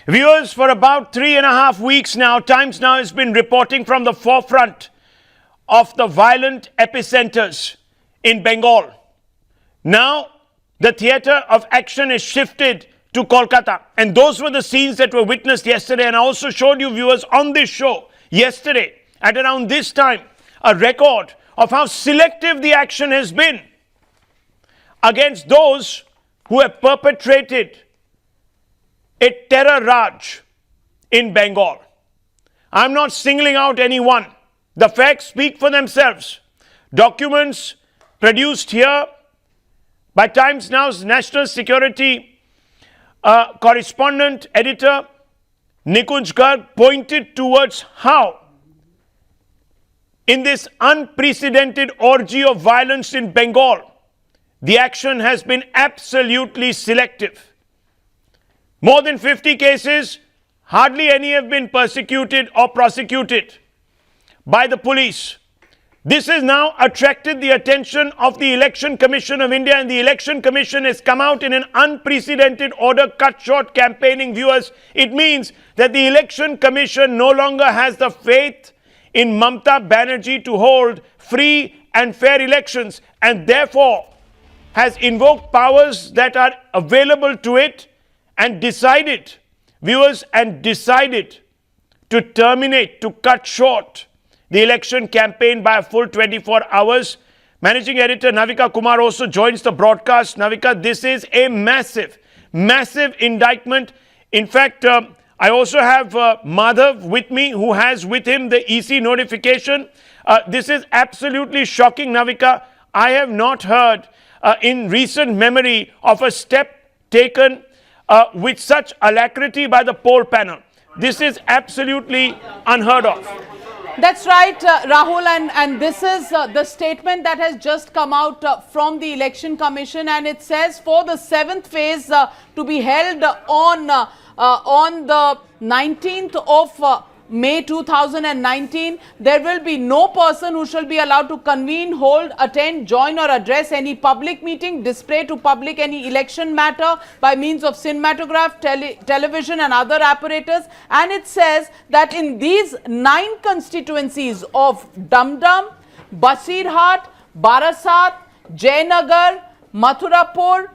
Viewers, for about 3.5 weeks now, Times Now has been reporting from the forefront of the violent epicenters in Bengal. Now, the theatre of action is shifted to Kolkata. And those were the scenes that were witnessed yesterday. And I also showed you, viewers, on this show yesterday at around this time, a record of how selective the action has been against those who have perpetrated a terror raj in Bengal. I'm not singling out anyone. The facts speak for themselves. Documents produced here by Times Now's National Security correspondent editor Nikunj Garg pointed towards how in this unprecedented orgy of violence in Bengal, the action has been absolutely selective. More than 50 cases, hardly any have been persecuted or prosecuted by the police. This has now attracted the attention of the Election Commission of India, and the Election Commission has come out in an unprecedented order, cut short campaigning. Viewers, it means that the Election Commission no longer has the faith in Mamata Banerjee to hold free and fair elections, and therefore has invoked powers that are available to it and decided, viewers, to terminate, to cut short the election campaign by a full 24 hours. Managing editor Navika Kumar also joins the broadcast. Navika, this is a massive, massive indictment. In fact, I also have Madhav with me, who has with him the EC notification. This is absolutely shocking, Navika. I have not heard in recent memory of a step taken with such alacrity by the poll panel. This is absolutely unheard of. That's right, Rahul, and this is the statement that has just come out from the Election Commission, and it says for the 7th phase to be held on the 19th of May 2019, there will be no person who shall be allowed to convene, hold, attend, join or address any public meeting, display to public any election matter by means of cinematograph, television and other apparatus. And it says that in these 9 constituencies of Dum-Dum, Basirhat, Barasat, Jayanagar, Mathurapur,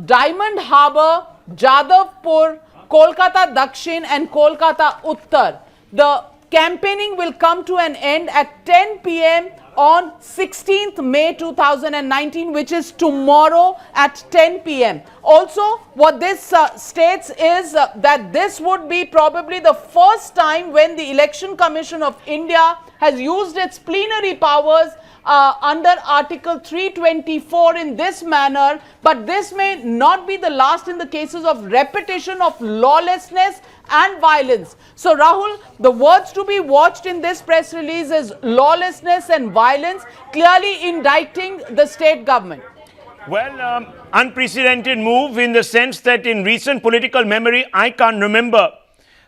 Diamond Harbour, Jadavpur, Kolkata Dakshin and Kolkata Uttar, the campaigning will come to an end at 10 p.m. on 16th May 2019, which is tomorrow at 10 p.m. Also, what this states is that this would be probably the first time when the Election Commission of India has used its plenary powers under Article 324 in this manner, but this may not be the last in the cases of repetition of lawlessness and violence. So, Rahul, the words to be watched in this press release is lawlessness and violence, clearly indicting the state government. Well, unprecedented move in the sense that in recent political memory, I can't remember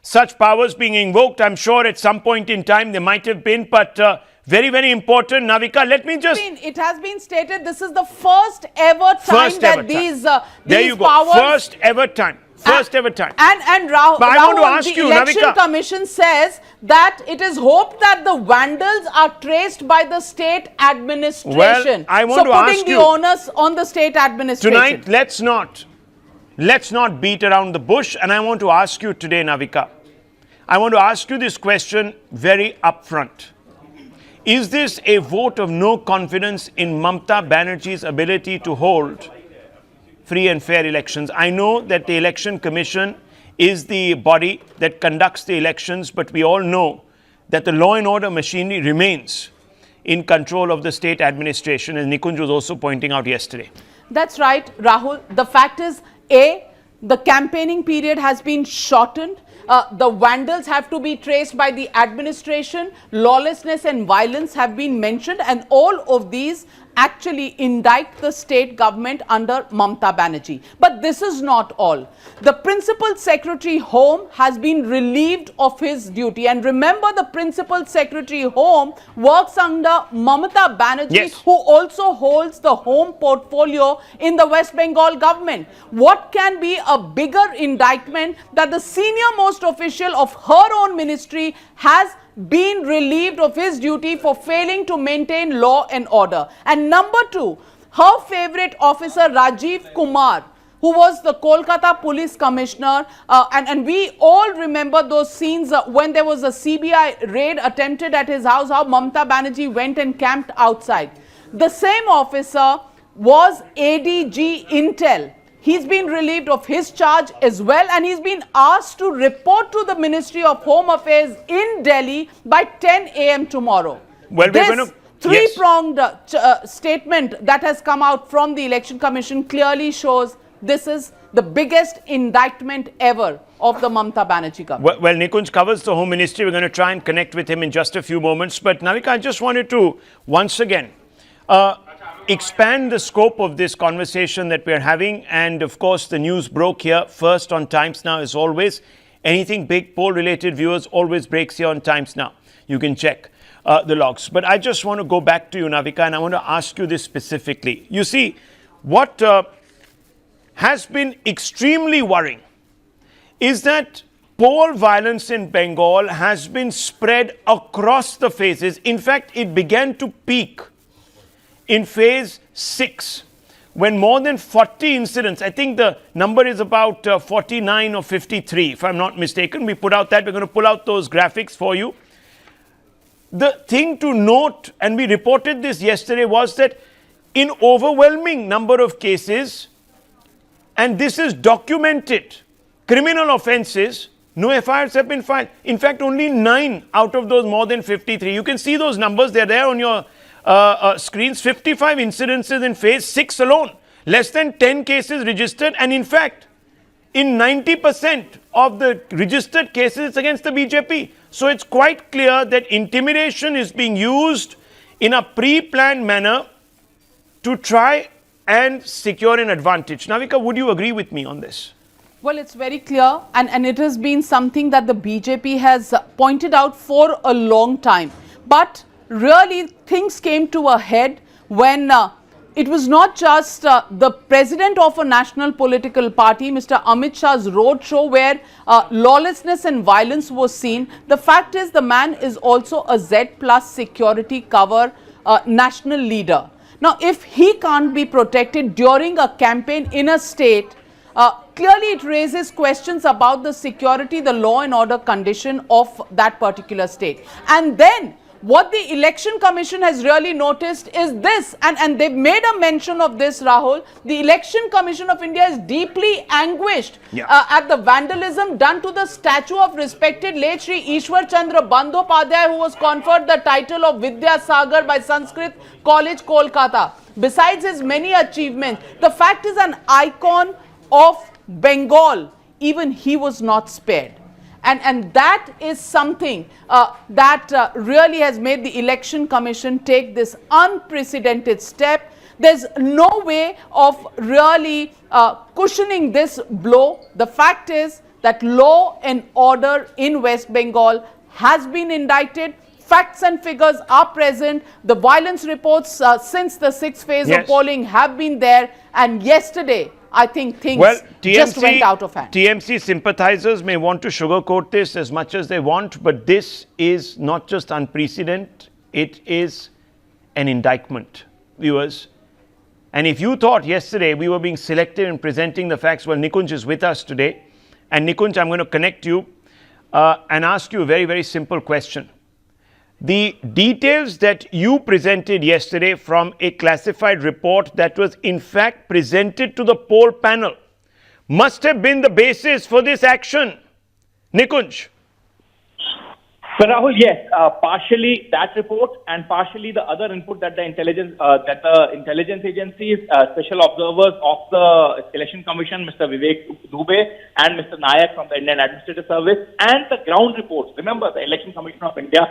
such powers being invoked. I'm sure at some point in time there might have been, but very, very important. Navika, let me just... It has been stated this is the first ever time that these powers... First ever time. First ever time. And Rahul, I want to ask you, Election Navika, Commission says that it is hoped that the vandals are traced by the state administration. Well, I want to ask you, putting the onus on the state administration. Tonight, let's not beat around the bush. And I want to ask you today, Navika, I want to ask you this question very upfront. Is this a vote of no confidence in Mamata Banerjee's ability to hold free and fair elections? I know that the Election Commission is the body that conducts the elections, but we all know that the law and order machinery remains in control of the state administration, as Nikunj was also pointing out yesterday. That's right, Rahul. The fact is, A, the campaigning period has been shortened. The vandals have to be traced by the administration. Lawlessness and violence have been mentioned, and all of these actually indict the state government under Mamata Banerjee. But this is not all. The Principal Secretary Home has been relieved of his duty. And remember, the Principal Secretary Home works under Mamata Banerjee, Yes. who also holds the home portfolio in the West Bengal government. What can be a bigger indictment that the senior most official of her own ministry has been relieved of his duty for failing to maintain law and order? And number two, her favorite officer Rajiv Kumar, who was the Kolkata Police Commissioner, and we all remember those scenes when there was a CBI raid attempted at his house, how Mamata Banerjee went and camped outside. The same officer was ADG Intel. He's been relieved of his charge as well, and he's been asked to report to the Ministry of Home Affairs in Delhi by 10 a.m. tomorrow. Well, we're this going to... three-pronged statement that has come out from the Election Commission clearly shows this is the biggest indictment ever of the Mamata Banerjee government. Well, Nikunj covers the Home Ministry. We're going to try and connect with him in just a few moments. But Navika, I just wanted to once again expand the scope of this conversation that we're having. And of course, the news broke here first on Times Now as always. Anything big poll related, viewers, always breaks here on Times Now. You can check the logs. But I just want to go back to you, Navika, and I want to ask you this specifically. You see, what has been extremely worrying is that poll violence in Bengal has been spread across the phases. In fact, it began to peak in phase 6, when more than 40 incidents, I think the number is about 49 or 53, if I'm not mistaken. We put out that, we're going to pull out those graphics for you. The thing to note, and we reported this yesterday, was that in overwhelming number of cases, and this is documented, criminal offences, no FIRs have been filed. In fact, only 9 out of those more than 53. You can see those numbers, they're there on your screens. 55 incidences in phase 6 alone. Less than 10 cases registered, and in fact, in 90% of the registered cases, it's against the BJP. So it's quite clear that intimidation is being used in a pre-planned manner to try and secure an advantage. Navika, would you agree with me on this? Well, it's very clear, and it has been something that the BJP has pointed out for a long time. But really, things came to a head when it was not just the president of a national political party, Mr. Amit Shah's roadshow, where lawlessness and violence was seen. The fact is, the man is also a Z+ security cover national leader. Now, if he can't be protected during a campaign in a state, clearly it raises questions about the security, the law and order condition of that particular state. And then what the Election Commission has really noticed is this, and they've made a mention of this, Rahul. The Election Commission of India is deeply anguished at the vandalism done to the statue of respected late Shri Ishwar Chandra Bandyopadhyay, who was conferred the title of Vidya Sagar by Sanskrit College, Kolkata. Besides his many achievements, the fact is, an icon of Bengal, even he was not spared. And that is something that really has made the Election Commission take this unprecedented step. There's no way of really cushioning this blow. The fact is that law and order in West Bengal has been indicted. Facts and figures are present. The violence reports since the 6th phase of polling have been there. And yesterday, I think things just went out of hand. TMC sympathizers may want to sugarcoat this as much as they want, but this is not just unprecedented, it is an indictment, viewers. And if you thought yesterday we were being selective in presenting the facts, well, Nikunj is with us today. And Nikunj, I'm going to connect you and ask you a very, very simple question. The details that you presented yesterday from a classified report that was in fact presented to the poll panel must have been the basis for this action. Nikunj. So Rahul, yes, partially that report and partially the other input that the intelligence agencies, special observers of the Election Commission, Mr. Vivek Dubey and Mr. Nayak from the Indian Administrative Service, and the ground reports. Remember, the Election Commission of India,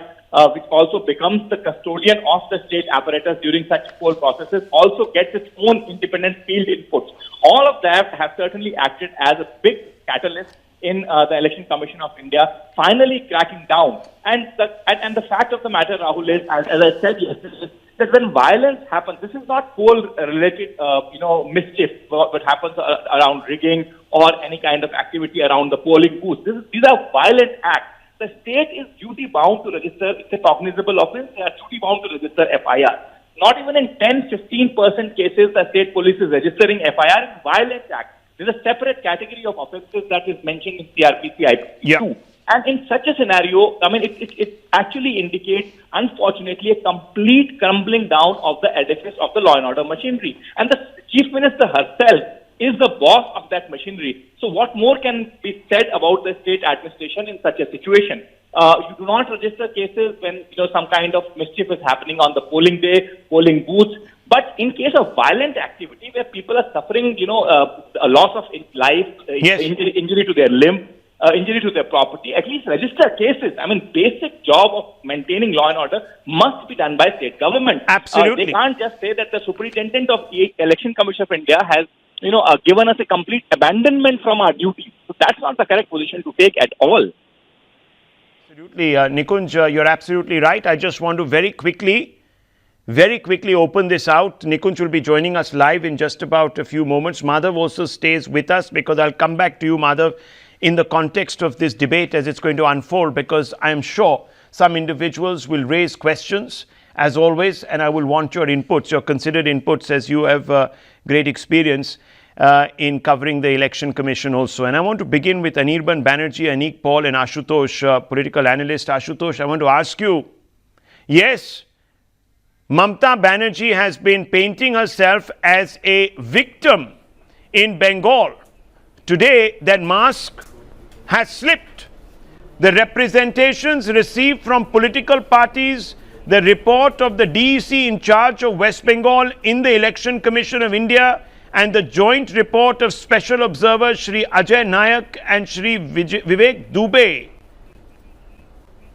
which also becomes the custodian of the state apparatus during such poll processes, also gets its own independent field inputs. All of that have certainly acted as a big catalyst in the Election Commission of India finally cracking down. And the fact of the matter, Rahul, is, as I said yesterday, that when violence happens, this is not poll-related, mischief, what happens around rigging or any kind of activity around the polling booths. These are violent acts. The state is duty-bound to register. It's a cognizable offense. They are duty-bound to register FIR. Not even in 10-15% cases, the state police is registering FIR in violent acts. There's a separate category of offences that is mentioned in CRPC IPC 2. And in such a scenario, I mean, it actually indicates, unfortunately, a complete crumbling down of the edifice of the law and order machinery. And the Chief Minister herself is the boss of that machinery. So what more can be said about the state administration in such a situation? You do not register cases when some kind of mischief is happening on the polling day, polling booths. But in case of violent activity where people are suffering, a loss of life, injury to their limb, injury to their property, at least register cases. I mean, basic job of maintaining law and order must be done by state government. Absolutely. They can't just say that the Superintendent of the Election Commission of India has, given us a complete abandonment from our duties. So that's not the correct position to take at all. Absolutely. Nikunj, you're absolutely right. I just want to very quickly open this out. Nikunj will be joining us live in just about a few moments. Madhav also stays with us because I'll come back to you, Madhav, in the context of this debate as it's going to unfold, because I'm sure some individuals will raise questions as always, and I will want your inputs, your considered inputs, as you have great experience in covering the Election Commission also. And I want to begin with Anirban Banerjee, Anik Paul and Ashutosh, political analyst. Ashutosh, I want to ask you, yes, Mamata Banerjee has been painting herself as a victim in Bengal. Today, that mask has slipped. The representations received from political parties, the report of the DEC in charge of West Bengal in the Election Commission of India, and the joint report of Special Observers Shri Ajay Nayak and Shri Vivek Dubey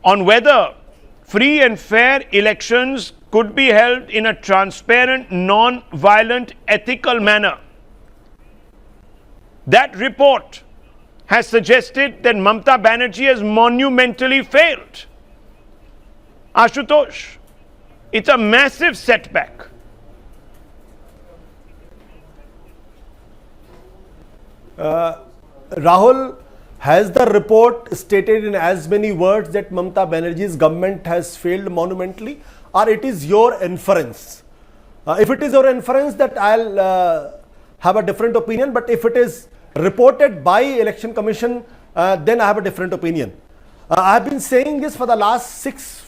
on whether free and fair elections could be held in a transparent, non-violent, ethical manner. That report has suggested that Mamata Banerjee has monumentally failed. Ashutosh, it's a massive setback. Rahul, has the report stated in as many words that Mamata Banerjee's government has failed monumentally, or it is your inference? If it is your inference, that I'll have a different opinion, but if it is reported by Election Commission, then I have a different opinion. I have been saying this for the last 6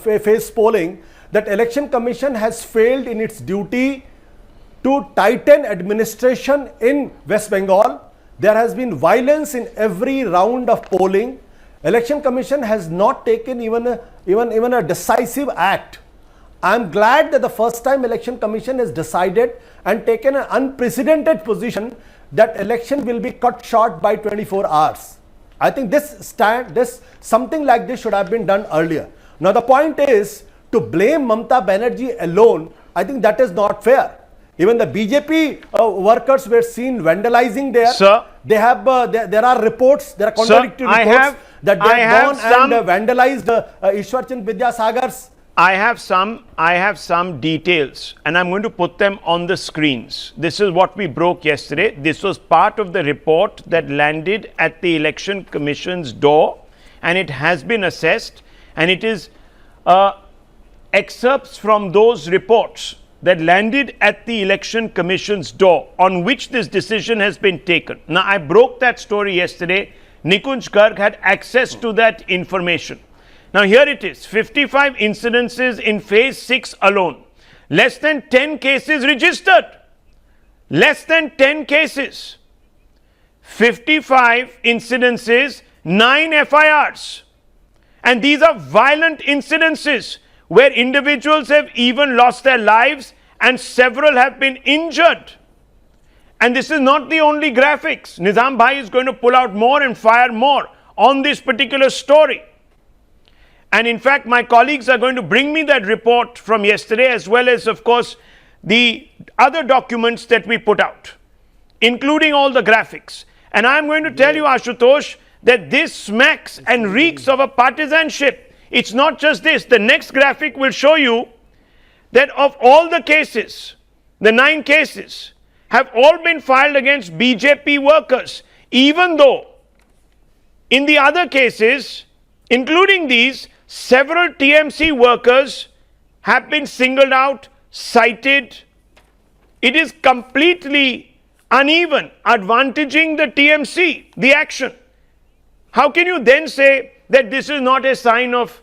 phase polling, that Election Commission has failed in its duty to tighten administration in West Bengal. There has been violence in every round of polling. Election Commission has not taken even a decisive act. I am glad that the first time Election Commission has decided and taken an unprecedented position that election will be cut short by 24 hours. I think something like this should have been done earlier. Now the point is, to blame Mamata Banerjee alone, I think that is not fair. Even the BJP workers were seen vandalizing there. Sir, they have there are reports, there are contradictory reports that they have gone and vandalized Ishwarchand Vidyasagar's. I have some details, and I'm going to put them on the screens. This is what we broke yesterday. This was part of the report that landed at the Election Commission's door, and it has been assessed, and it is excerpts from those reports that landed at the Election Commission's door on which this decision has been taken. Now, I broke that story yesterday. Nikunj Garg had access to that information. Now, here it is, 55 incidences in phase 6 alone. Less than 10 cases registered. Less than 10 cases. 55 incidences, 9 FIRs. And these are violent incidences where individuals have even lost their lives and several have been injured. And this is not the only graphics. Nizam Bhai is going to pull out more and fire more on this particular story. And in fact, my colleagues are going to bring me that report from yesterday, as well as, of course, the other documents that we put out, including all the graphics. And I'm going to tell you, Ashutosh, that this smacks and reeks of a partisanship. It's not just this. The next graphic will show you that of all the cases, the 9 cases have all been filed against BJP workers, even though in the other cases, including these, several TMC workers have been singled out, cited. It is completely uneven, advantaging the TMC, the action. How can you then say that this is not a sign of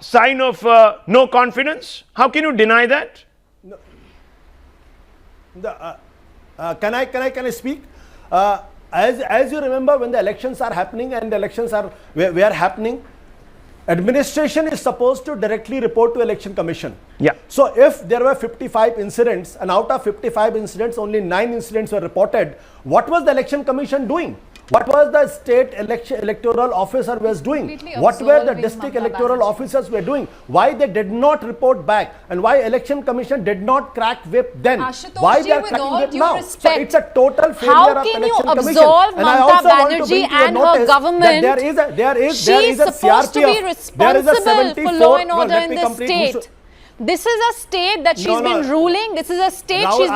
sign of no confidence? How can you deny that? Can I speak? As you remember, when the elections are happening and the elections were happening, administration is supposed to directly report to Election Commission. Yeah. So if there were 55 incidents and out of 55 incidents, only 9 incidents were reported, what was the Election Commission doing? What was the state electoral officer was doing? What were the district electoral officers were doing? Why they did not report back? And why Election Commission did not crack whip then? Why they are cracking whip now? So it's a total failure of Election Commission. How can you absolve Mamata Banerjee and her government? There is She's a supposed to be CRPF. responsible for law and order in this state. This is a state that she's been ruling. This is a state Rahul, she's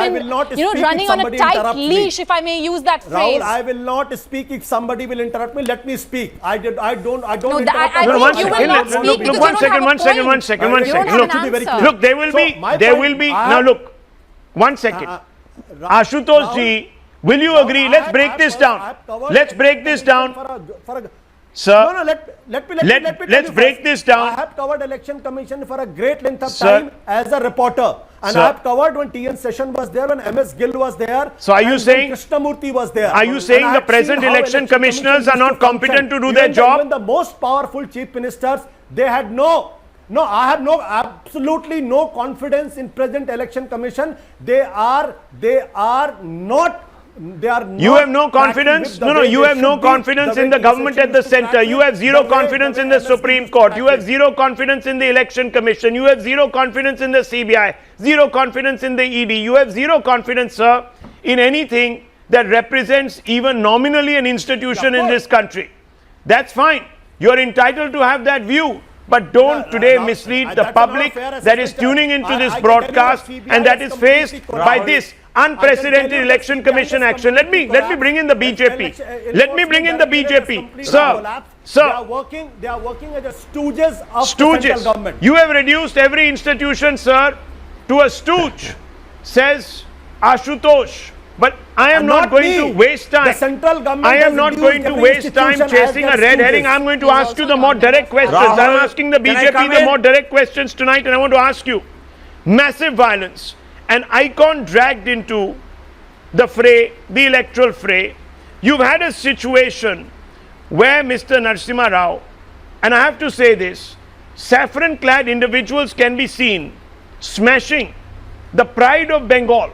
been, running on a tight leash, if I may use that phrase. Rahul, I will not speak if somebody will interrupt me. Let me speak. I don't interrupt. I think you will not speak because you don't have a point. You don't have an answer. Look, there will be. Now look, 1 second. Ashutosh ji, will you agree? Let's break this down. Let's break this down. Sir, no, let me let's break this down. I have covered Election Commission for a great length of Sir, time as a reporter. And Sir, I have covered when TN Session was there, when MS Gill was there. So are you saying Krishnamurthy was there? Are you saying the present election commissioners are not competent to do their job? Even the most powerful chief ministers, they had I have absolutely no confidence in present election commission. They are not. You have no confidence? No, you have no confidence in the government at the center. You have zero confidence in the Supreme Court. You have zero confidence in the Election Commission. You have zero confidence in the CBI. Zero confidence in the ED. You have zero confidence, sir, in anything that represents even nominally an institution in this country. That's fine. You are entitled to have that view. But don't today mislead the public that is tuning into this broadcast and that is faced by this unprecedented Election Commission action. Let me bring in the BJP. Let me bring in the BJP. Sir, they are working as a stooges of the central government. You have reduced every institution, sir, to a stooge, says Ashutosh. But I am not going to waste time. The central government I am not going to waste time chasing a red herring. I am going to ask you the more direct questions. I am asking the BJP the more direct questions tonight, and I want to ask you. Massive violence. An icon dragged into the fray, the electoral fray. You've had a situation where Mr. Narasimha Rao, and I have to say this, saffron-clad individuals can be seen smashing the pride of Bengal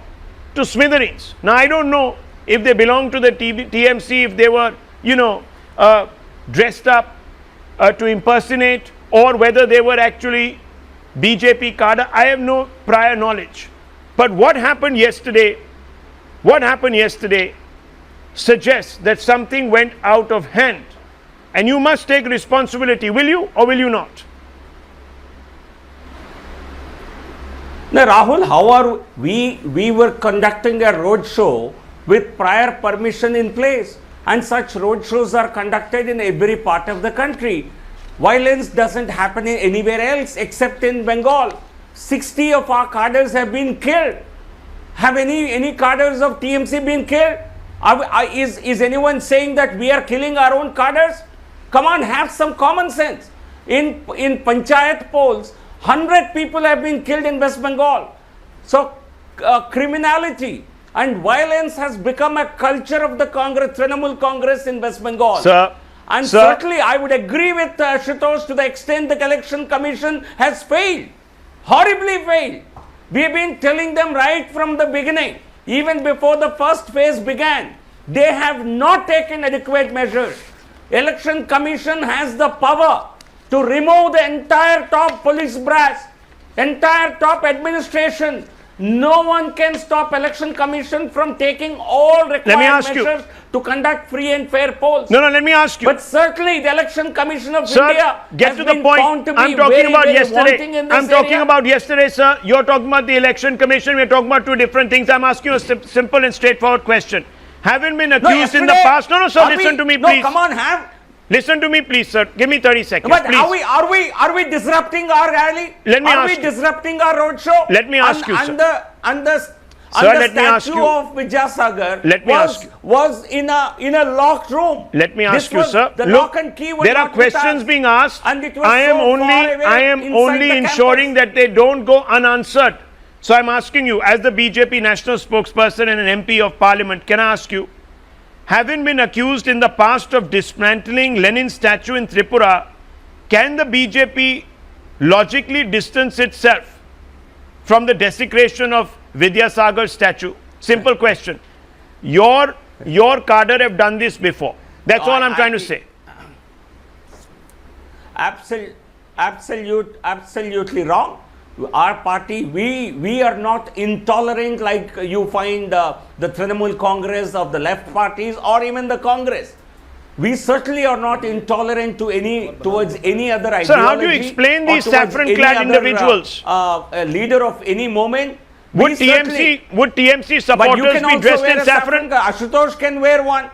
to smithereens. Now, I don't know if they belong to the TMC, if they were, dressed up to impersonate, or whether they were actually BJP cadre. I have no prior knowledge. But what happened yesterday suggests that something went out of hand. And you must take responsibility. Will you or will you not? Now, Rahul, how are we were conducting a road show with prior permission in place, and such road shows are conducted in every part of the country. Violence doesn't happen anywhere else except in Bengal. 60 of our cadres have been killed. Have any cadres of TMC been killed? Is anyone saying that we are killing our own cadres? Come on, have some common sense. In panchayat polls, 100 people have been killed in West Bengal. So criminality and violence has become a culture of the Trinamool Congress in West Bengal. Sir, And Sir? certainly I would agree with Ashutosh to the extent the Election Commission has failed, horribly failed. We have been telling them right from the beginning, even before the first phase began, they have not taken adequate measures. Election Commission has the power to remove the entire top police brass, entire top administration. No one can stop Election Commission from taking all required ask you. measures to conduct free and fair polls. No, let me ask you. But certainly the Election Commission of Sir, India get has to the been point. found to be I'm talking very, about very yesterday. wanting in this I'm talking area. about yesterday, sir. You're talking about the Election Commission. We're talking about two different things. I'm asking you a simple and straightforward question. Haven't been accused in the yesterday- past. No, sir. are Listen to me, No, please. come on, Listen to me, please, sir. Give me 30 seconds. But please. are we disrupting our rally? Let me are ask we you. disrupting our roadshow? Let me ask you, sir. And the Sir, let me ask statue you. of Vidyasagar Let me ask you. was in a locked room. Let me ask This you, was- sir. The Look, lock and key were there are not with questions us. being asked. And it was I am so only, far away I am inside only the ensuring campus. that they don't go unanswered. So I'm asking you, as the BJP national spokesperson and an MP of Parliament, can I ask you, having been accused in the past of dismantling Lenin's statue in Tripura, can the BJP logically distance itself from the desecration of Vidyasagar's statue? Simple question. Your cadre have done this before. That's all I'm trying to say. Absolutely wrong. Our party, we are not intolerant like you find the Trinamool Congress of the left parties or even the Congress. We certainly are not intolerant to towards any other ideology. Sir, how do you explain or these towards saffron-clad any other, individuals? A leader of any moment. Would We certainly- TMC But you supporters can be also dressed wear in a saffron? Ashutosh can wear one.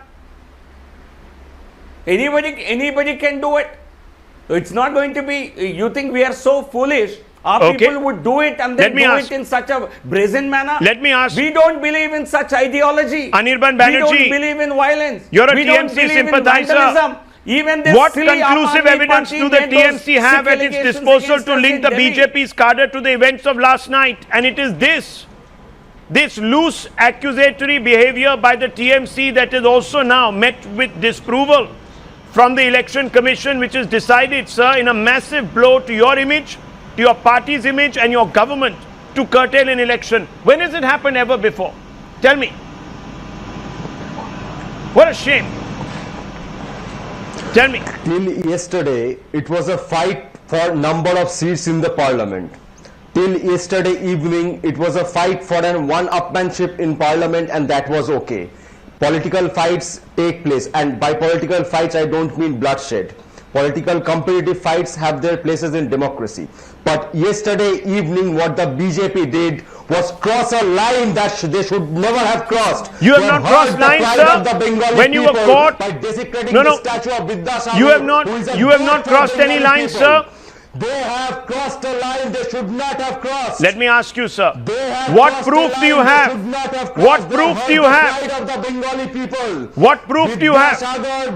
Anybody can do it. It's not going to be. You think we are so foolish? Our Okay. people would do it and Let then me do ask- it in such a brazen manner. Let me ask- We don't believe in such ideology. Anirban We Banerjee, don't believe in violence. you're a we don't TMC believe in sympathizer. vandalism. Even this What silly conclusive Aam Aadmi evidence Party do the made those TMC have sick at its allegations disposal against to us link in the Delhi? BJP's cadre to the events of last night? And it is this loose accusatory behavior by the TMC that is also now met with disapproval from the Election Commission, which has decided, sir, in a massive blow to your image, to your party's image and your government to curtail an election. When has it happened ever before? Tell me. What a shame. Tell me. Till yesterday, it was a fight for number of seats in the parliament. Till yesterday evening, it was a fight for an one-upmanship in parliament, and that was okay. Political fights take place, and by political fights, I don't mean bloodshed. Political competitive fights have their places in democracy. But yesterday evening, what the BJP did was cross a line that they should never have crossed. You have They not hurt crossed the lines, pride sir. of the Bengali When you were people caught- by desecrating No, the no. statue of Vidyasagar. You have not- who is a you have god not for crossed any Bengali lines, people. sir. They have crossed a line they should not have crossed. Let me ask you, sir. They have What crossed a proof do line you they have? should not have crossed. What They proof hurt do you the have? pride of the Bengali people. What proof do you have?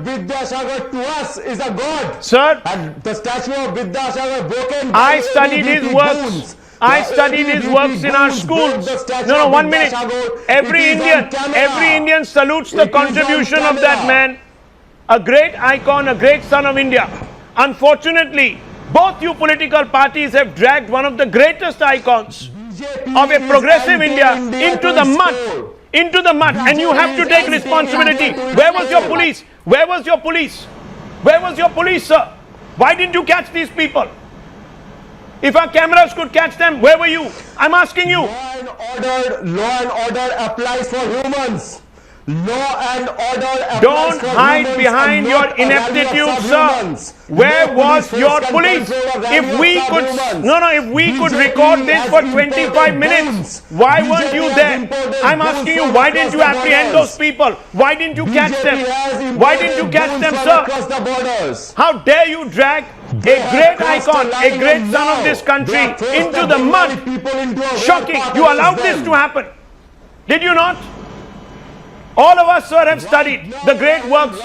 Vidyasagar to us is a god. Sir, And the statue of Vidyasagar broken. I by studied his ABVP works. goons. I The studied his ABVP works in our goons schools. broke the statue No, of 1 minute. Vidyasagar. Every It is on Indian, camera. every Indian salutes the It is on contribution of that camera. man. A great icon, a great son of India. Unfortunately, both you political parties have dragged one of the greatest icons BJP of a is progressive India anti-India into to the its mud. core. Into the mud. And you have to take responsibility. Where was your police? Where was your police? Where was your police, sir? Why didn't you catch these people? If our cameras could catch them, where were you? I'm asking you. Law and order applies for humans. Law and order applies Don't for hide humans behind and your not a rally of ineptitude, subhumans. sir. Where No was police your can police? control a rally If of we could, subhumans. if we could BJP record this has for imported 25 minutes, goons. why BJP weren't you has there? imported I'm goons asking you, from why across didn't you the apprehend borders. those people? Why didn't you catch BJP them? has Why didn't you imported catch goons them, from sir? across the borders. How dare you drag a They great have crossed icon, the a line great and son of now this country they have forced into the the Bengali mud? people into a Shocking. war You allowed against this them. to happen. Did you not? All of us, sir, have studied the great works,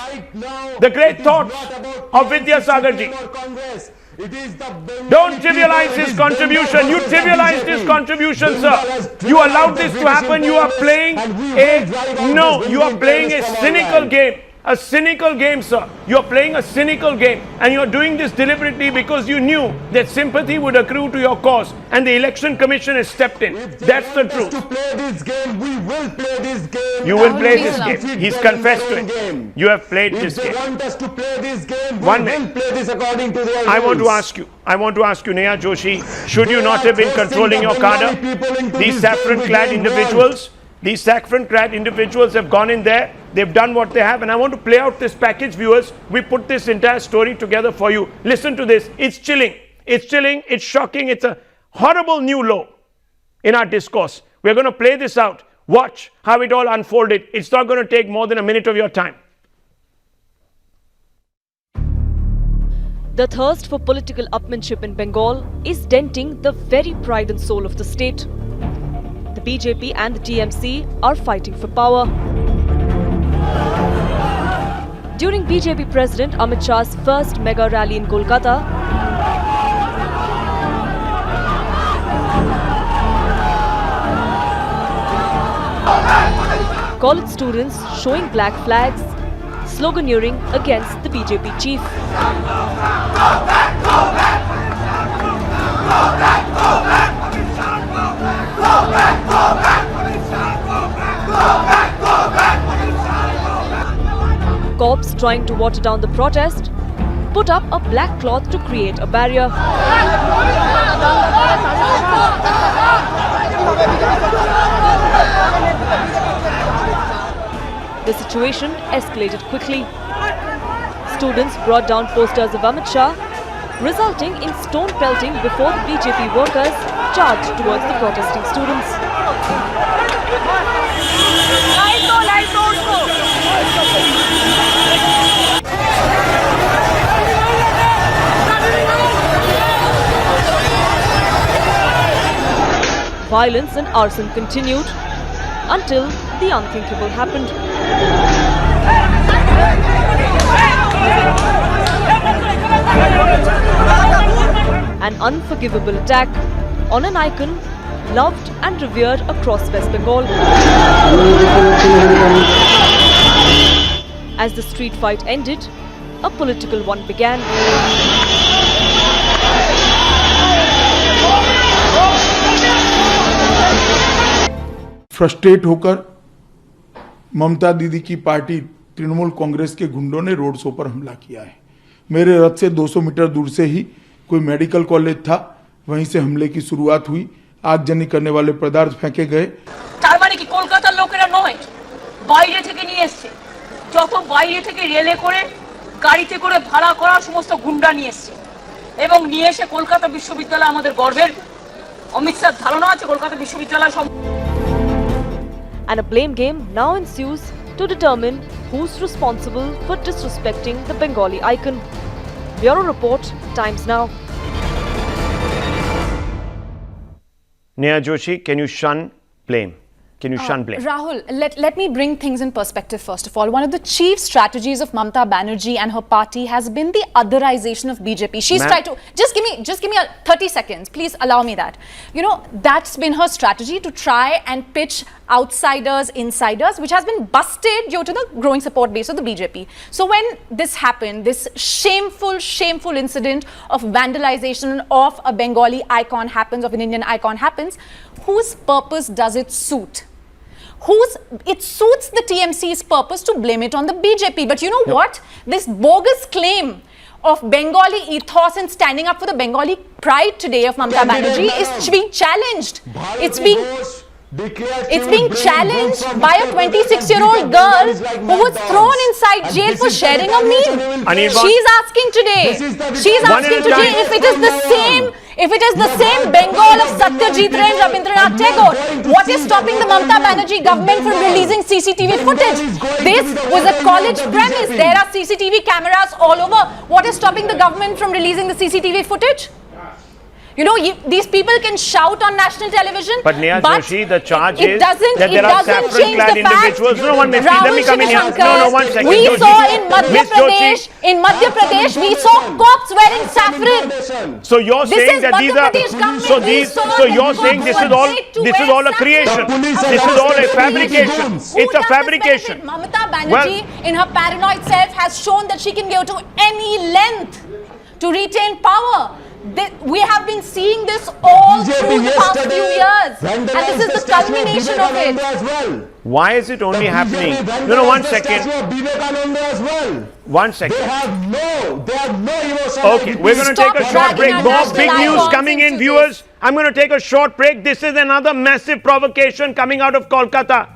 the great thoughts of Vidyasagar ji. Don't trivialize his contribution. You trivialized his contribution, sir. You allowed this to happen. You are playing a cynical game. a cynical game, sir. You're playing a cynical game, and you're doing this deliberately because you knew that sympathy would accrue to your cause, and the Election Commission has stepped in. That's the truth. To play this game, we will play this game. You will and play we this will game. defeat He's them confessed in to their it. game. You have played If this they game. want us to play this game, One we will minute. play this according to their I want to rules. ask you, Neha Joshi, should you They not are have been thrusting controlling the your Bengali cadre? people into These this game saffron-clad without individuals, these saffron-clad individuals have gone in there, they've done what they have, and I want to play out this package, viewers. We put this entire story together for you. Listen to this. It's chilling. It's chilling. It's shocking. It's a horrible new low in our discourse. We're going to play this out. Watch how it all unfolded. It's not going to take more than a minute of your time. The thirst for political upmanship in Bengal is denting the very pride and soul of the state. The BJP and the TMC are fighting for power. During BJP President Amit Shah's first mega rally in Kolkata, college students showing black flags, sloganeering against the BJP chief. Cops trying to water down the protest put up a black cloth to create a barrier. The situation escalated quickly. Students brought down posters of Amit Shah, resulting in stone pelting before the BJP workers charged towards the protesting students. Violence and arson continued until the unthinkable happened. An unforgivable attack on an icon loved and revered across West Bengal. As the street fight ended, a political one began. Frustrate होकर ममता दीदी की party Trinamool Congress के गुंडों ने road show पर हमला किया है। मेरे रथ से 200 मीटर दूर से ही कोई मेडिकल कॉलेज था, वहीं से हमले की शुरुआत हुई। आगजनी करने वाले पदार्थ फेंके गए। তার মানে কি কলকাতার লোকেরা নয়, বাইরে থেকে নিয়ে এসেছে, যত বাইরে থেকে রেলে করে গাড়িতে করে ভাড়া করা সমস্ত গুন্ডা নিয়ে এসেছে এবং নিয়ে এসে কলকাতা বিশ্ববিদ্যালয় আমাদের গর্বের। অমিত শাহ ধারণা আছে কলকাতা বিশ্ববিদ্যালয়। And a blame game now ensues to determine who's responsible for disrespecting the Bengali icon. Bureau Report, Times Now. Neha Joshi, can you shun blame? Can you shun blame? Rahul, let me bring things in perspective first of all. One of the chief strategies of Mamata Banerjee and her party has been the otherization of BJP. She's tried to just give me 30 seconds. Please allow me that. You know, that's been her strategy to try and pitch outsiders, insiders, which has been busted due to the growing support base of the BJP. So when this happened, this shameful incident of vandalization of a Bengali icon happens, of an Indian icon happens, whose purpose does it suit? It suits the TMC's purpose to blame it on the BJP. But you know what? This bogus claim of Bengali ethos and standing up for the Bengali pride today of Mamata Banerjee is being challenged. It's being challenged by a 26-year-old girl who was thrown inside jail for sharing a meme. She's asking today if it is the same Bengal of Satyajit Ray and Rabindranath Tagore. What is stopping the Mamata Banerjee government from releasing CCTV footage? This was a college premise. There are CCTV cameras all over. What is stopping the government from releasing the CCTV footage? You know, these people can shout on national television. But Neha Joshi, the charge it is doesn't, that there are saffron-clad individuals. No, one minute, let me come in here. No, 1 second. We Joshi. saw in Madhya Miss Pradesh, we saw cops wearing saffron. So you're This saying is that these Madhya are Pradesh government. so We these saw so that you're cops saying this were is all made to this is wear all a saffron. creation. police This is all a fabrication. Who It's a does this fabrication. benefit? Mamata Banerjee, in her paranoid self, has shown that she can go to any length to retain power. We have been seeing this all through the past few years, and this is the culmination of it. Why is it only happening? No, 1 second. As well. 1 second. They have no emotional. Okay, we're going to Stop take a short dragging break. our More national big news icons coming in, into viewers. I'm going to take a short break. This is another massive provocation coming out of Kolkata.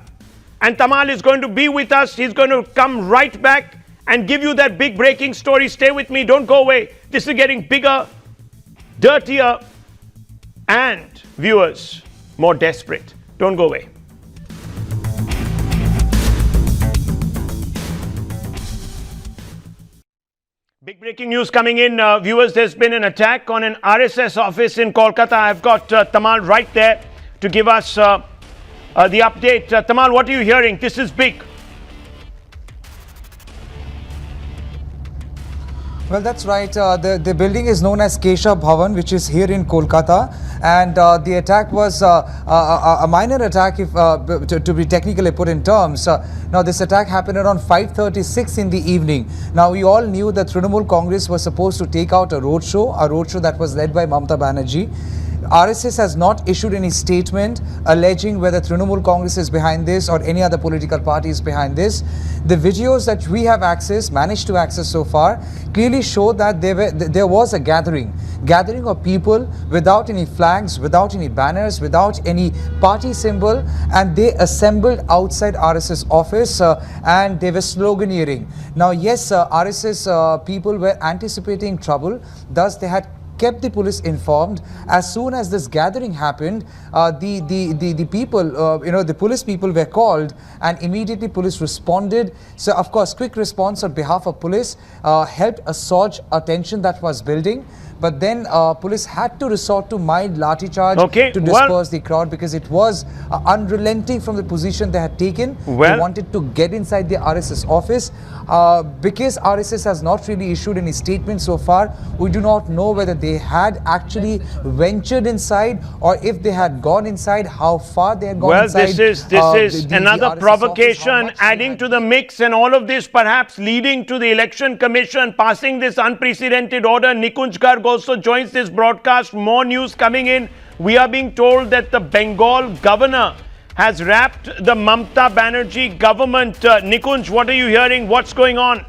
And Tamal is going to be with us. He's going to come right back and give you that big breaking story. Stay with me. Don't go away. This is getting bigger, dirtier, and, viewers, more desperate. Don't go away. Big breaking news coming in, viewers. There's been an attack on an RSS office in Kolkata. I've got Tamal right there to give us the update. Tamal, what are you hearing? This is big. Well, that's right. The building is known as Keshav Bhavan, which is here in Kolkata, and the attack was a minor attack, if to be technically put in terms. Now, this attack happened around 5:36 in the evening. Now, we all knew that Trinamool Congress was supposed to take out a roadshow that was led by Mamata Banerjee. RSS has not issued any statement alleging whether Trinamool Congress is behind this or any other political party is behind this. The videos that we have managed to access so far, clearly show that there was a gathering of people without any flags, without any banners, without any party symbol, and they assembled outside RSS office and they were sloganeering. Now, yes, RSS people were anticipating trouble, thus they had kept the police informed. As soon as this gathering happened, the people, the police people were called, and immediately police responded. So, of course, quick response on behalf of police helped assuage a tension that was building. But then police had to resort to mild lathi charge to disperse the crowd, because it was unrelenting from the position they had taken. They wanted to get inside the RSS office. Because RSS has not really issued any statement so far, we do not know whether they had actually ventured inside, or if they had gone inside, how far they had gone inside. Well, this is another provocation adding to the mix, and all of this perhaps leading to the Election Commission passing this unprecedented order. Nikunj Garg also joins this broadcast. More news coming in. We are being told that the Bengal governor has wrapped the Mamata Banerjee government. Nikunj, what are you hearing? What's going on?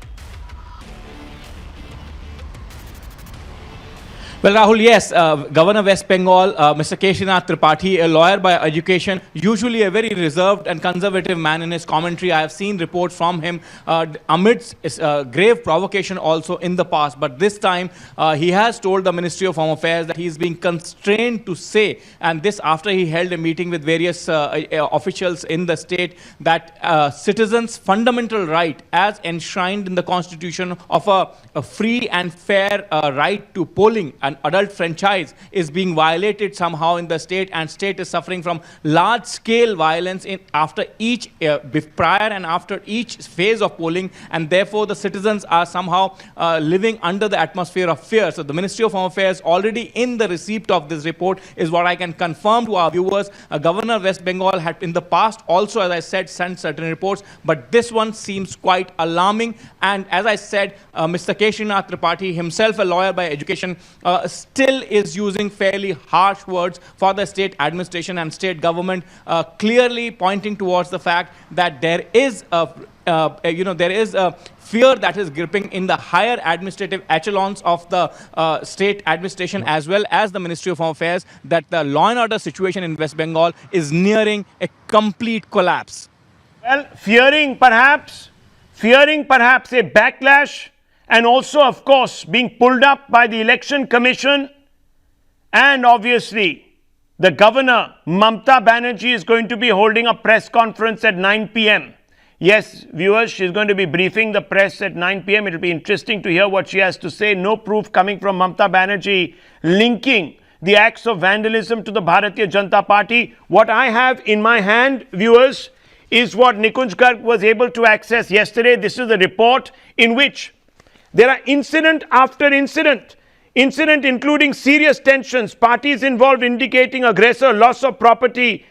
Well, Rahul, yes, Governor West Bengal, Mr. Keshinath Tripathi, a lawyer by education, usually a very reserved and conservative man in his commentary. I have seen reports from him amidst grave provocation also in the past. But this time, he has told the Ministry of Home Affairs that he is being constrained to say, and this after he held a meeting with various officials in the state, that citizens' fundamental right as enshrined in the Constitution of a free and fair right to polling and adult franchise is being violated somehow in the state, and state is suffering from large-scale violence after each prior and after each phase of polling, and therefore the citizens are somehow living under the atmosphere of fear. So the Ministry of Home Affairs already in the receipt of this report is what I can confirm to our viewers. Governor West Bengal had in the past also, as I said, sent certain reports, but this one seems quite alarming. And as I said, Mr. Keshinath Tripathi, himself a lawyer by education, still is using fairly harsh words for the state administration and state government, clearly pointing towards the fact that there is a fear that is gripping in the higher administrative echelons of the state administration as well as the Ministry of Home Affairs, that the law and order situation in West Bengal is nearing a complete collapse. Well, fearing perhaps a backlash, and also, of course, being pulled up by the Election Commission, and obviously the governor, Mamata Banerjee, is going to be holding a press conference at 9 p.m. Yes, viewers, she's going to be briefing the press at 9 p.m. It'll be interesting to hear what she has to say. No proof coming from Mamata Banerjee linking the acts of vandalism to the Bharatiya Janata Party. What I have in my hand, viewers, is what Nikunj Garg was able to access yesterday. This is a report in which there are incident after incident including serious tensions, parties involved indicating aggressor, loss of property,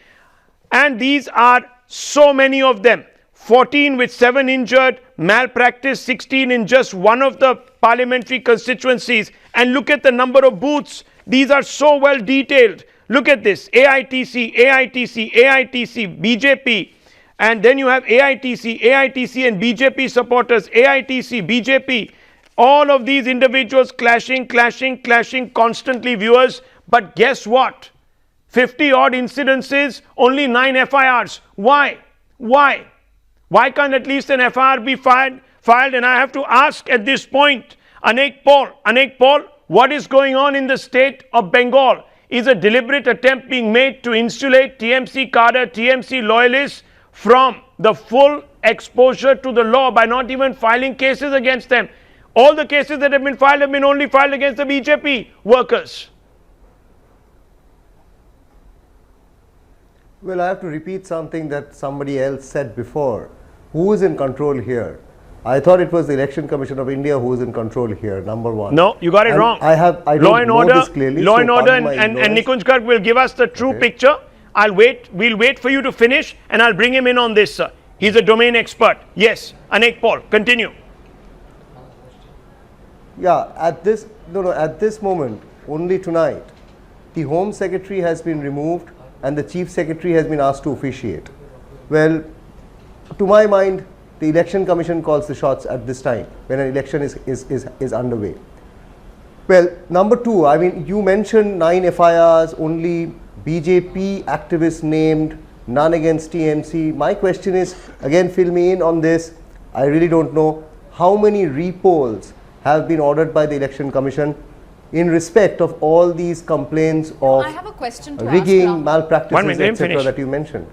and these are so many of them. 14 with 7 injured, malpractice 16 in just one of the parliamentary constituencies. And look at the number of booths. These are so well detailed. Look at this: AITC, AITC, AITC, BJP. And then you have AITC and BJP supporters, AITC, BJP. All of these individuals clashing constantly, viewers. But guess what? 50 odd incidences, only 9 FIRs. Why? Why? Why can't at least an FIR be filed? And I have to ask at this point, Anek Paul, what is going on in the state of Bengal? Is a deliberate attempt being made to insulate TMC cadre, TMC loyalists from the full exposure to the law by not even filing cases against them? All the cases that have been only filed against the BJP workers. Well, I have to repeat something that somebody else said before. Who is in control here? I thought it was the Election Commission of India who is in control here, number one. No, you got it wrong. I law don't know this clearly. Law so and order pardon my and ignorance. Nikunj Garg will give us the true picture. We'll wait for you to finish and I'll bring him in on this, sir. He's a domain expert. Yes, Anek Paul, continue. Yeah, at this moment, only tonight, the Home Secretary has been removed and the Chief Secretary has been asked to officiate. Well, to my mind, the Election Commission calls the shots at this time when an election is underway. Well, number two, I mean, you mentioned 9 FIRs, only BJP activists named, none against TMC. My question is, again, fill me in on this. I really don't know how many repolls have been ordered by the Election Commission in respect of all these complaints of I have a question to rigging, ask malpractices, etc. that you mentioned.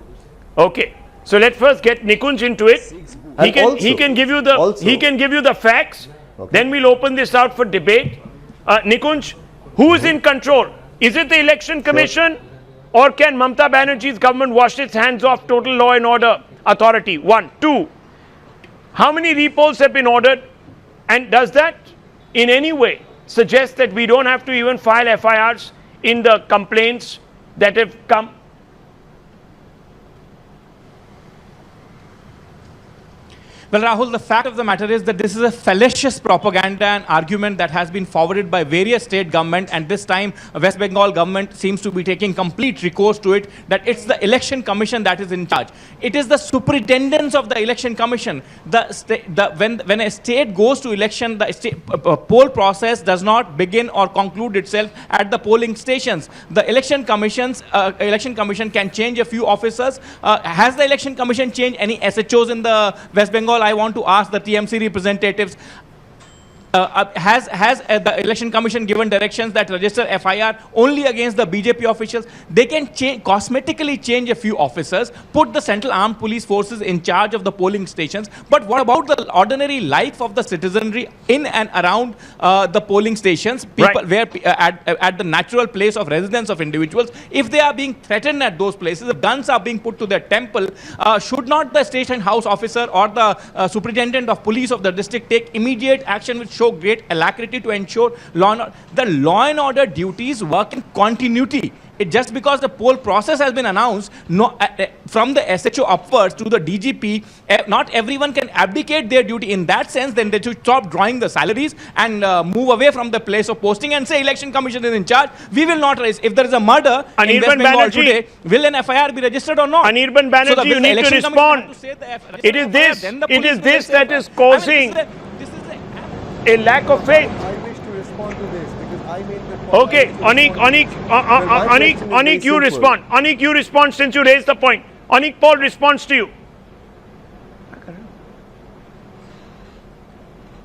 Okay, so let's first get Nikunj into it. He can give you the facts. Okay. Then we'll open this out for debate. Nikunj, who is in control? Is it the Election Commission, or can Mamata Banerjee's government wash its hands off total law and order authority? 1, 2. How many repolls have been ordered? And does that in any way suggest that we don't have to even file FIRs in the complaints that have come? Well, Rahul, the fact of the matter is that this is a fallacious propaganda and argument that has been forwarded by various state government, and this time West Bengal government seems to be taking complete recourse to it, that it's the Election Commission that is in charge. It is the superintendence of the Election Commission. When a state goes to election, the poll process does not begin or conclude itself at the polling stations. The Election Commission can change a few officers. Has the Election Commission changed any SHOs in the West Bengal? I want to ask the TMC representatives, has the Election Commission given directions that register FIR only against the BJP officials? They can cosmetically change a few officers, put the Central Armed Police Forces in charge of the polling stations, but what about the ordinary life of the citizenry in and around the polling stations, people where at the natural place of residence of individuals? If they are being threatened at those places, if guns are being put to their temple, should not the station house officer or the superintendent of police of the district take immediate action which show great alacrity to ensure the law and order duties work in continuity? Just because the poll process has been announced, from the SHO upwards to the DGP, not everyone can abdicate their duty. In that sense, then they should stop drawing the salaries and move away from the place of posting and say Election Commission is in charge. We will not raise. If there is a murder in West Bengal today, will an FIR be registered or not? Anirban Banerjee, you need to respond. It is this that is causing a lack of faith. I wish to respond to this because I made the point. Okay, Anik, you respond. Anik, you respond since you raised the point. Anik Paul responds to you.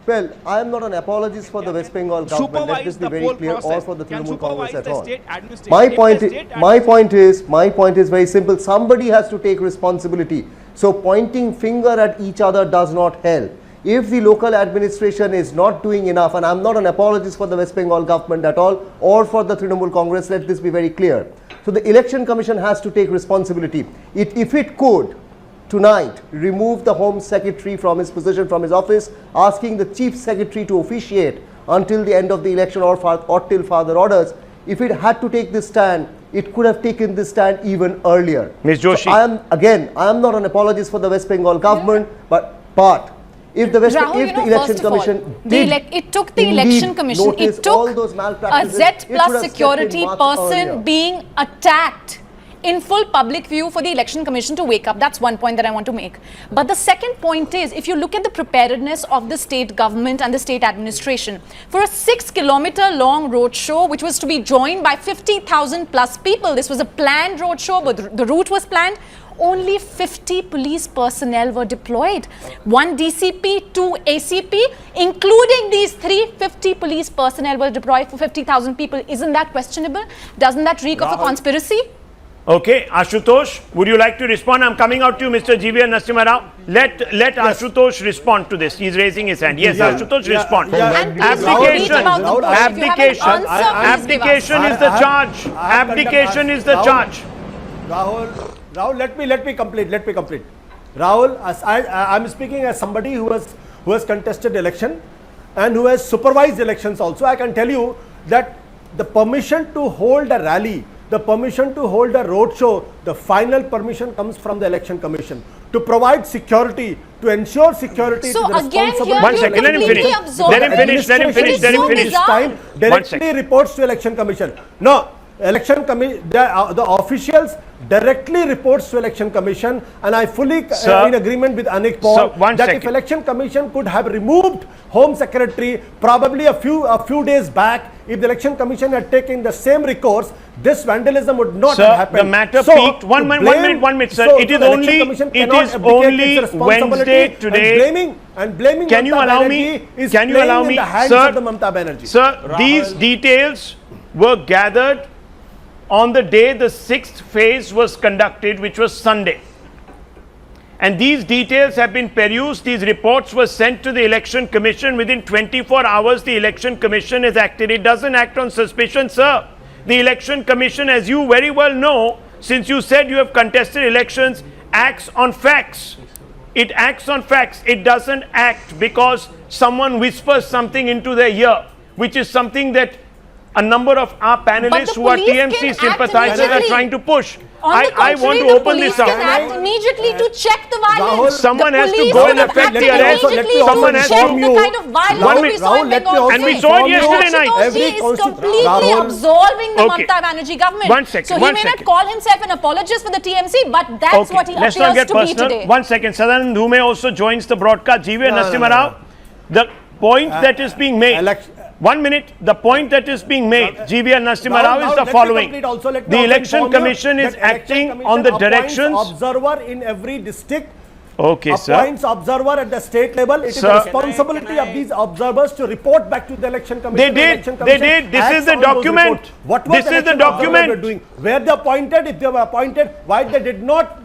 Well, I am not an apologist for the West Bengal government. Let this be very clear, or for the Trinamool Congress at all. My point is very simple. Somebody has to take responsibility. So pointing finger at each other does not help. if the local administration is not doing enough, and I'm not an apologist for the West Bengal government at all or for the Trinamool Congress, let this be very clear. So the Election Commission has to take responsibility. If it could tonight remove the Home Secretary from his position, from his office, asking the Chief Secretary to officiate until the end of the election or till further orders, if it had to take this stand, it could have taken this stand even earlier. Ms. Joshi. So I am not an apologist for the West Bengal government, but if the Election Commission it took the Election Commission, it took a Z plus security person being attacked in full public view for the Election Commission to wake up. That's one point that I want to make. But the second point is, if you look at the preparedness of the state government and the state administration, for a 6-kilometer long roadshow, which was to be joined by 50,000 plus people, this was a planned roadshow, but the route was planned. Only 50 police personnel were deployed. 1 DCP, 2 ACP, including these 350 police personnel were deployed for 50,000 people. Isn't that questionable? Doesn't that reek of a conspiracy? Okay, Ashutosh, would you like to respond? I'm coming out to you, Mr. GVR Narasimha Rao. Let Ashutosh respond to this. He's raising his hand. Yes, Ashutosh, respond. Abdication is the charge. Abdication is the charge. Rahul, let me complete. Rahul, I'm speaking as somebody who has contested election and who has supervised elections also. I can tell you that the permission to hold a rally, the permission to hold a roadshow, the final permission comes from the Election Commission to provide security, to ensure security. So again, here one second, let him finish. Time directly reports to Election Commission. No, Election Commission, the officials directly reports to Election Commission, and I fully in agreement with Anik Paul that if Election Commission could have removed Home Secretary probably a few days back, if the Election Commission had taken the same recourse, this vandalism would not have happened. The matter peaked. One minute, sir. So it is only Wednesday today. Blaming can you allow me? Can you allow me, sir? Sir, these details were gathered on the day the 6th phase was conducted, which was Sunday. And these details have been perused. These reports were sent to the Election Commission. Within 24 hours, the Election Commission has acted. It doesn't act on suspicion, sir. The Election Commission, as you very well know, since you said you have contested elections, acts on facts. It acts on facts. It doesn't act because someone whispers something into their ear, which is something that a number of our panelists who are TMC sympathizers are trying to push. I want to open this up. The police can act immediately to check the violence. Someone has to go and affect the arrest. Someone has to check the kind of violence we saw in Bengal. And we saw it yesterday night. He is completely absolving the Mamata Banerjee government. One second. So he may not call himself an apologist for the TMC, but that's what he appears to be today. 1 second. Sadanand Dhume also joins the broadcast. GVR Narasimha Rao. The point that is being made. 1 minute. The point that is being made, GVR Narasimha Rao, is the following. The Election Commission is acting on the directions. Observer in every district. Okay, sir. Appoints observer at the state level. It is the responsibility of these observers to report back to the Election Commission. They did. This is the document. This is the document. Doing? Where they appointed? If they were appointed, why they did not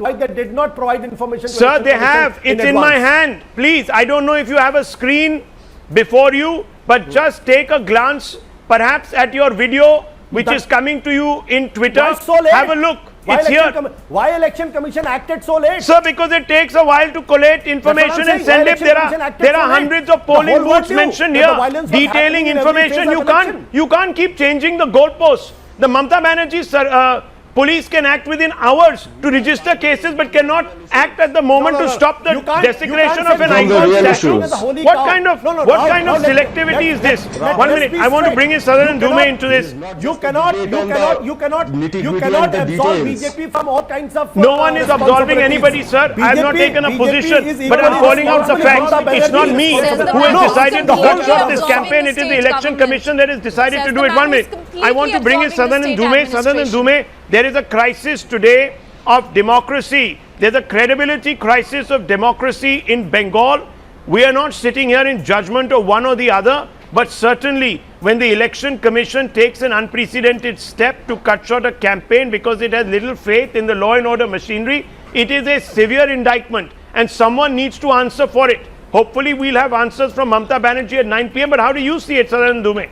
provide information? Sir, they have. It's in my hand. Please, I don't know if you have a screen before you, but just take a glance, perhaps at your video, which is coming to you in Twitter. So late? Have a look. It's here. Why Election Commission acted so late? Sir, because it takes a while to collate information and send it. There are hundreds of polling booths mentioned here, detailing information. You can't keep changing the goalposts. The Mamata Banerjee police can act within hours to register cases, but cannot act at the moment to stop the desecration of an icon statue. What kind of selectivity is this? 1 minute. I want to bring in Sadanand Dhume into this. You cannot absolve BJP from all kinds of. No one is absolving anybody, sir. I have not taken a position, but I'm calling out the facts. It's not me who has decided to cut short this campaign. It is the Election Commission that has decided to do it. 1 minute. I want to bring in Sadanand Dhume. There is a crisis today of democracy. There's a credibility crisis of democracy in Bengal. We are not sitting here in judgment of one or the other, but certainly when the Election Commission takes an unprecedented step to cut short a campaign because it has little faith in the law and order machinery, it is a severe indictment and someone needs to answer for it. Hopefully, we'll have answers from Mamata Banerjee at 9 p.m. But how do you see it, Sadanand Dhume?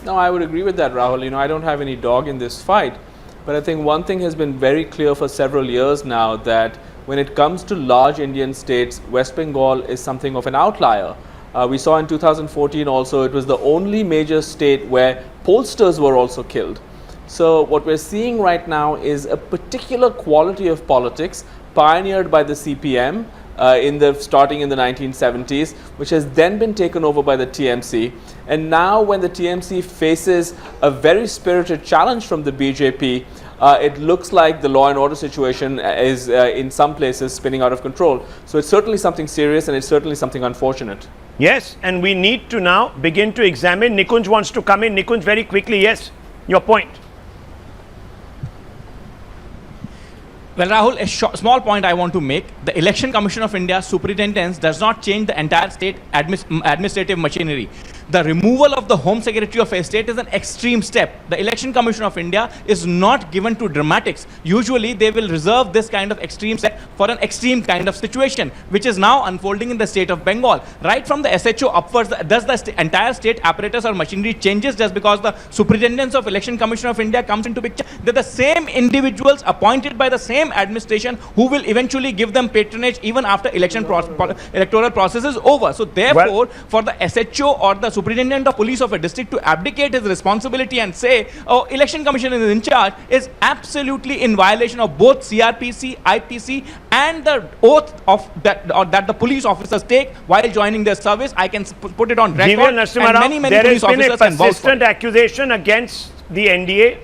No, I would agree with that, Rahul. I don't have any dog in this fight. But I think one thing has been very clear for several years now, that when it comes to large Indian states, West Bengal is something of an outlier. We saw in 2014 also, it was the only major state where pollsters were also killed. So what we're seeing right now is a particular quality of politics pioneered by the CPM starting in the 1970s, which has then been taken over by the TMC. And now when the TMC faces a very spirited challenge from the BJP, it looks like the law and order situation is in some places spinning out of control. So it's certainly something serious, and it's certainly something unfortunate. Yes, and we need to now begin to examine. Nikunj wants to come in. Nikunj, very quickly, yes, your point. Well, Rahul, a small point I want to make. The Election Commission of India's superintendence does not change the entire state administrative machinery. The removal of the Home Secretary of a state is an extreme step. The Election Commission of India is not given to dramatics. Usually, they will reserve this kind of extreme step for an extreme kind of situation, which is now unfolding in the state of Bengal. Right from the SHO upwards, does the entire state apparatus or machinery changes just because the superintendence of Election Commission of India comes into picture? They're the same individuals appointed by the same administration who will eventually give them patronage even after electoral process is over. So therefore, for the SHO or the superintendent of police of a district to abdicate his responsibility and say, oh, election commission is in charge, is absolutely in violation of both CRPC, IPC and the oath of that the police officers take while joining their service. I can put it on record. And many there has police been a officers can vouch for it. persistent accusation against the NDA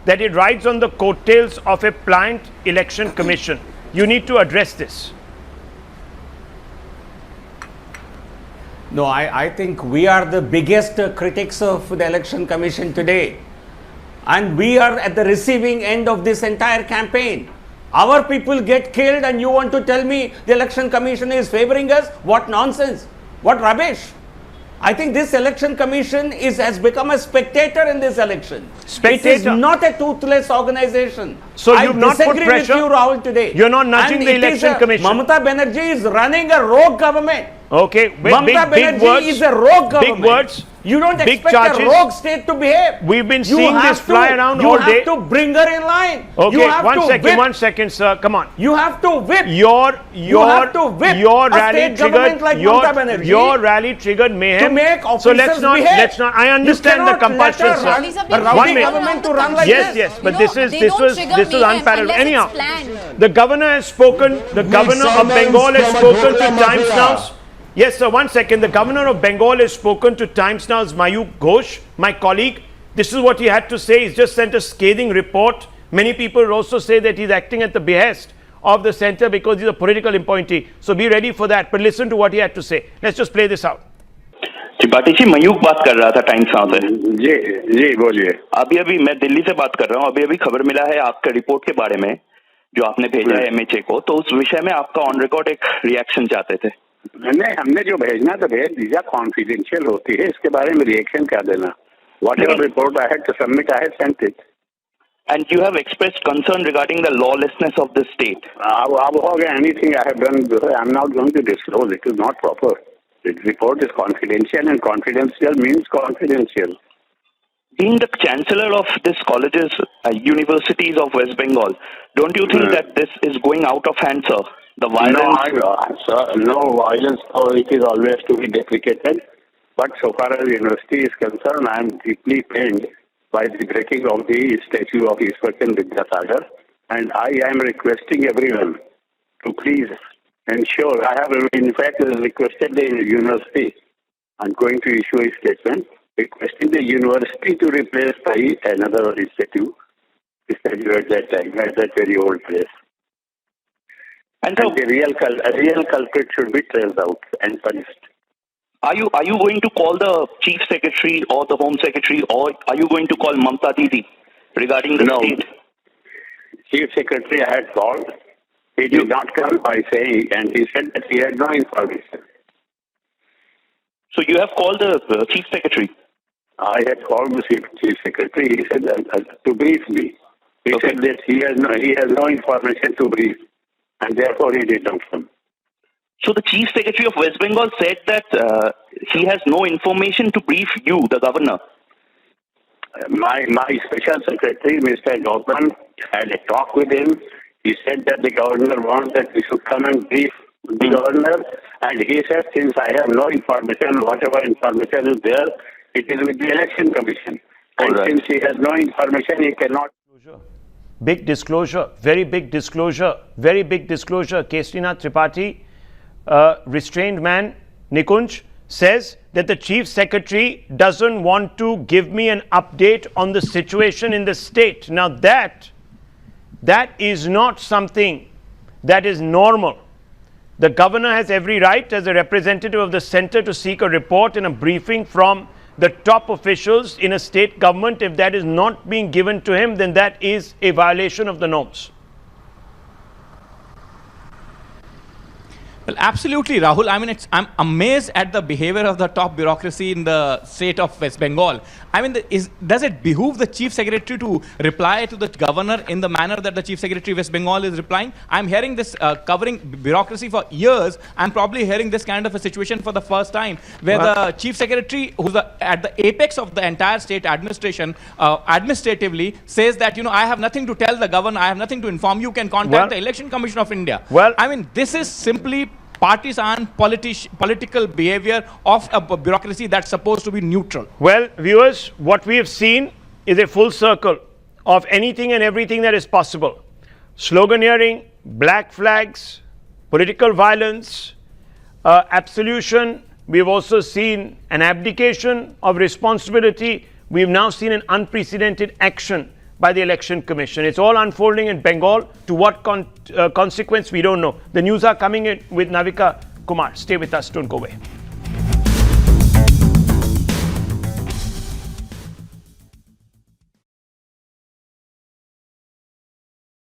that it rides on the coattails of a pliant election commission. You need to address this. No, I think we are the biggest critics of the Election Commission today. And we are at the receiving end of this entire campaign. Our people get killed and you want to tell me the Election Commission is favoring us? What nonsense! What rubbish! I think this Election Commission has become a spectator in this election. Spectator. It is not a toothless organization. So you've not put pressure? I disagree with you, Rahul, today. You're not nudging the Election Commission. Mamata Banerjee is running a rogue government. Okay, Mamata Banerjee is a rogue government. Big words. You don't big expect charges. a rogue state to behave. We've been seeing this fly around all day. You have to bring her in line. Okay, one second, sir. Come on. You have to whip. Your rally triggered like your rally triggered mayhem. To make officers so let's not. I understand the compulsion, sir. One government to run like this. Yes, but this is unparalleled. Anyhow, the governor has spoken. The governor of Bengal has spoken to Times Now. Yes, sir, one second. The governor of Bengal has spoken to Times Now's Mayuk Ghosh, my colleague. This is what he had to say. He's just sent a scathing report. Many people also say that he's acting at the behest of the center because he's a political appointee. So be ready for that. But listen to what he had to say. Let's just play this out. Tripathi ji, Mayukh बात कर रहा था times now से। जी बोलिए। अभी मैं दिल्ली से बात कर रहा हूँ। अभी खबर मिला है आपके रिपोर्ट के बारे में जो आपने भेजा है MHA को, तो उस विषय में आपका ऑन रिकॉर्ड एक रिएक्शन चाहते थे। नहीं, हमने जो भेजना तो भेज दीजिए, कॉन्फिडेंशियल होती है, इसके बारे में रिएक्शन क्या देना। Whatever report I had to submit, I had sent it. And you have expressed concern regarding the lawlessness of the state. Anything I have done, I'm not going to disclose. It is not proper. The report is confidential, and confidential means confidential. Being the chancellor of this colleges, universities of West Bengal, don't you think that this is going out of hand, sir? The violence? No violence. It is always to be deprecated. But so far as the university is concerned, I am deeply pained by the breaking of the statue of Ishwarchandra Vidyasagar. And I am requesting everyone to please ensure. I have in fact requested the university. I'm going to issue a statement requesting the university to replace by another statue at that time, at that very old place. And the real culprit should be traced out and punished. Are you going to call the chief secretary or the home secretary, or are you going to call Mamata Didi regarding the state? Chief secretary I had called. He did not come by saying, and he said that he had no information. So you have called the chief secretary? I had called the chief secretary. He said to brief me. He said that he has no information to brief. and therefore he did not come. So the Chief Secretary of West Bengal said that he has no information to brief you, the governor. My special secretary, Mr. Gautam, had a talk with him. He said that the governor wants that we should come and brief the governor, and he said, since I have no information, whatever information is there, it is with the election commission. And since he has no information, he cannot. Big disclosure, very big disclosure, very big disclosure. Kesrinath Tripathi, restrained man, Nikunj, says that the Chief Secretary doesn't want to give me an update on the situation in the state. Now that is not something that is normal. The governor has every right as a representative of the centre to seek a report and a briefing from the top officials in a state government. If that is not being given to him, then that is a violation of the norms. Well, absolutely, Rahul. I mean, I'm amazed at the behavior of the top bureaucracy in the state of West Bengal. I mean, does it behoove the Chief Secretary to reply to the governor in the manner that the Chief Secretary of West Bengal is replying? I'm hearing this covering bureaucracy for years. I'm probably hearing this kind of a situation for the first time, where the Chief Secretary, who's at the apex of the entire state administration, administratively says that, I have nothing to tell the governor, I have nothing to inform you, can contact the Election Commission of India. Well, I mean, this is simply partisan political behavior of a bureaucracy that's supposed to be neutral. Well, viewers, what we have seen is a full circle of anything and everything that is possible. Sloganeering, black flags, political violence, absolution. We've also seen an abdication of responsibility. We've now seen an unprecedented action by the Election Commission. It's all unfolding in Bengal. To what consequence, we don't know. The news are coming in with Navika Kumar. Stay with us, don't go away.